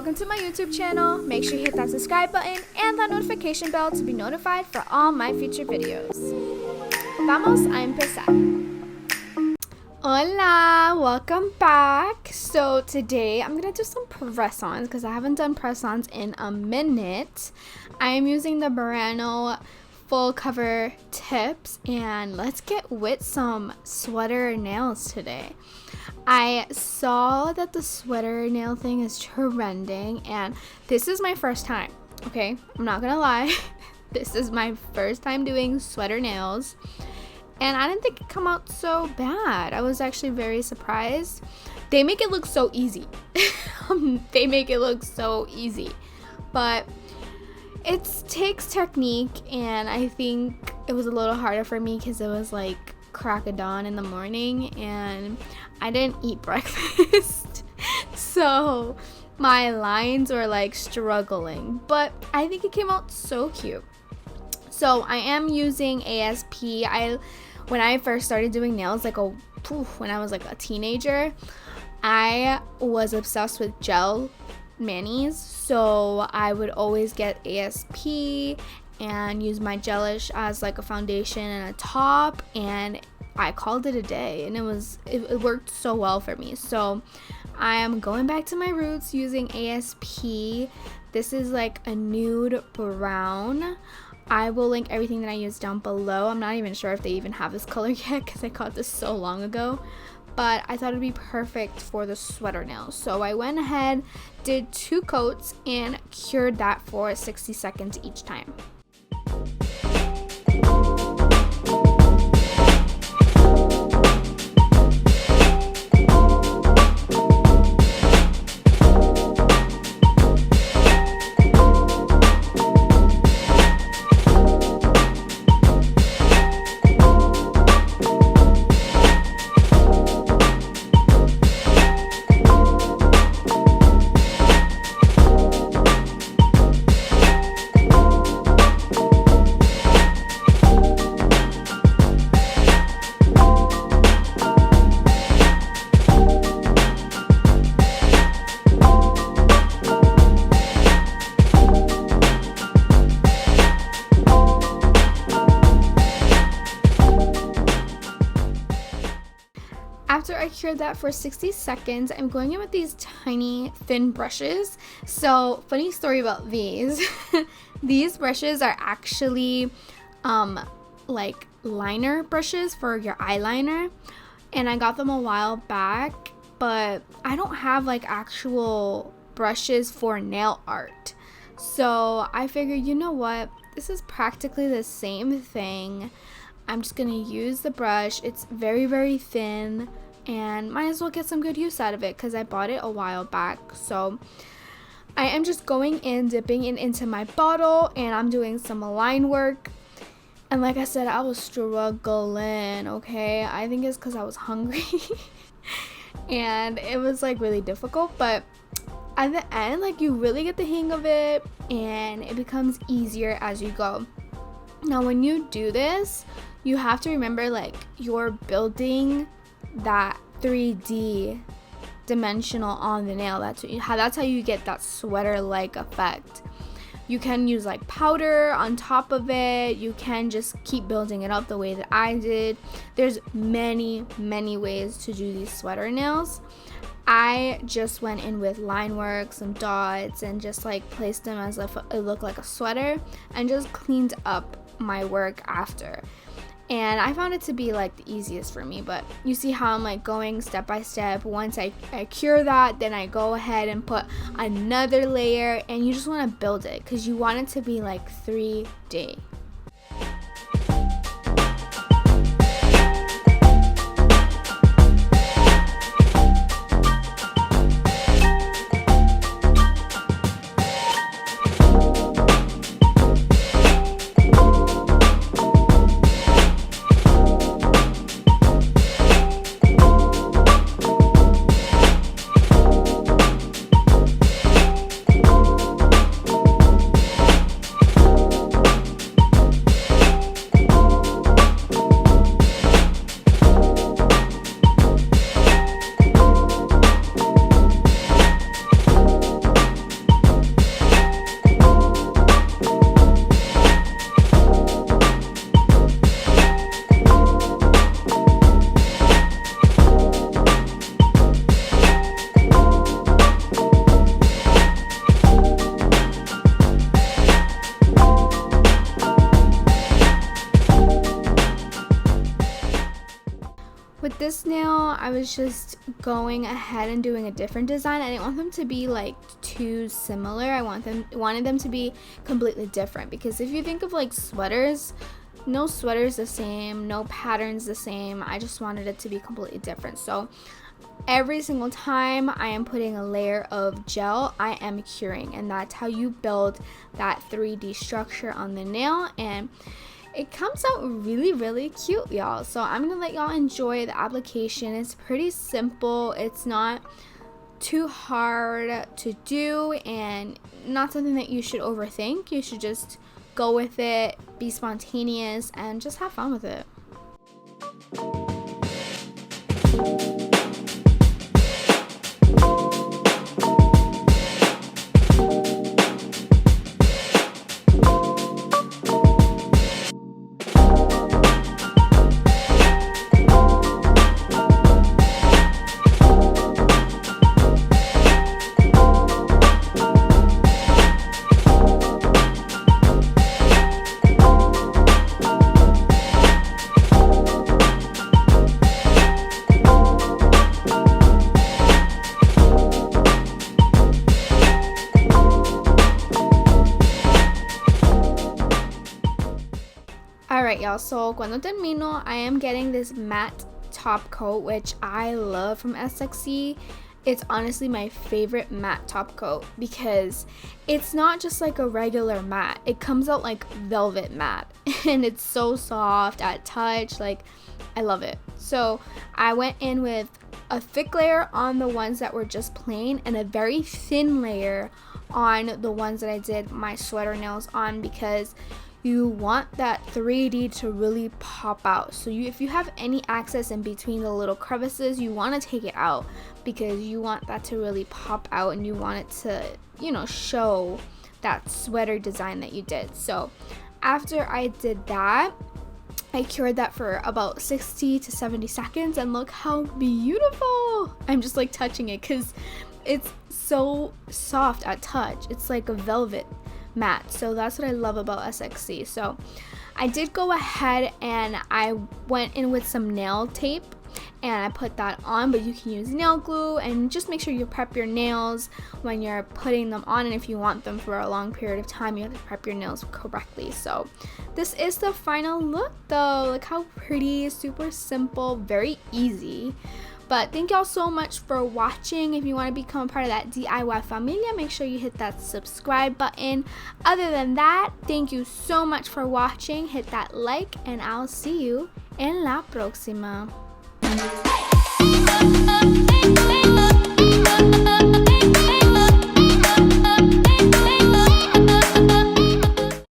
welcome to my YouTube channel. Make sure you hit that subscribe button and that notification bell to be notified for all my future videos. Vamos a empezar. Hola, welcome back. So today I'm gonna do some press-ons because I haven't done press-ons in a minute. I am using the Burano full cover tips, and let's get with some sweater nails today. I saw that the sweater nail thing is trending, and this is my first time. Okay, I'm not gonna lie. This is my first time doing sweater nails, and I didn't think it'd come out so bad. I was actually very surprised. They make it look so easy. They make it look so easy, but it takes technique, and I think it was a little harder for me because it was like crack of dawn in the morning and I didn't eat breakfast. So my lines were like struggling, but I think it came out so cute. So I am using ASP. When I first started doing nails when I was like a teenager, I was obsessed with gel manis, so I would always get ASP and use my gelish as like a foundation and a top, and I called it a day, and it worked so well for me. So I am going back to my roots using ASP. This is like a nude brown. I will link everything that I use down below. I'm not even sure if they even have this color yet because I got this so long ago, but I thought it'd be perfect for the sweater nails. So I went ahead, did 2 coats, and cured that for 60 seconds each time. After I cured that for 60 seconds, I'm going in with these tiny thin brushes. So funny story about these. These brushes are actually like liner brushes for your eyeliner, and I got them a while back, but I don't have like actual brushes for nail art. So I figured, you know what, this is practically the same thing. I'm just gonna use the brush. It's very, very thin, and might as well get some good use out of it because I bought it a while back. So I am just going in, dipping it into my bottle, and I'm doing some line work. And like I said, I was struggling, okay? I think it's because I was hungry and it was like really difficult, but at the end, like, you really get the hang of it and it becomes easier as you go. Now when you do this, you have to remember, like, you're building that 3D dimensional on the nail. That's how you get that sweater-like effect. You can use like powder on top of it. You can just keep building it up the way that I did. There's many ways to do these sweater nails. I just went in with line work, some dots, and just like placed them as if it looked like a sweater, and just cleaned up my work after. And I found it to be like the easiest for me, but you see how I'm like going step by step. Once I cure that, then I go ahead and put another layer, and you just want to build it because you want it to be like 3D. this nail, I was just going ahead and doing a different design. I didn't want them to be like too similar. I wanted them to be completely different, because if you think of like sweaters, no sweater's the same, no pattern's the same. I just wanted it to be completely different. So every single time I am putting a layer of gel, I am curing, and that's how you build that 3D structure on the nail, and it comes out really, really cute, y'all. So I'm gonna let y'all enjoy the application. It's pretty simple. It's not too hard to do, and not something that you should overthink. You should just go with it, be spontaneous, and just have fun with it. Alright, y'all, so cuando termino, I am getting this matte top coat, which I love from SXC. It's honestly my favorite matte top coat because it's not just like a regular matte. It comes out like velvet matte, and it's so soft at touch. Like, I love it. So I went in with a thick layer on the ones that were just plain and a very thin layer on the ones that I did my sweater nails on, because you want that 3D to really pop out. So if you have any access in between the little crevices, you want to take it out, because you want that to really pop out, and you want it to, you know, show that sweater design that you did. So after I did that, I cured that for about 60 to 70 seconds, and look how beautiful. I'm just like touching it because it's so soft at touch. It's like a velvet matte. So that's what I love about SXC. So I did go ahead and I went in with some nail tape and I put that on, but you can use nail glue, and just make sure you prep your nails when you're putting them on, and if you want them for a long period of time, you have to prep your nails correctly. So this is the final look though. Look how pretty, super simple, very easy. But thank y'all so much for watching. If you want to become a part of that DIY Familia, make sure you hit that subscribe button. Other than that, thank you so much for watching. Hit that like, and I'll see you en la próxima.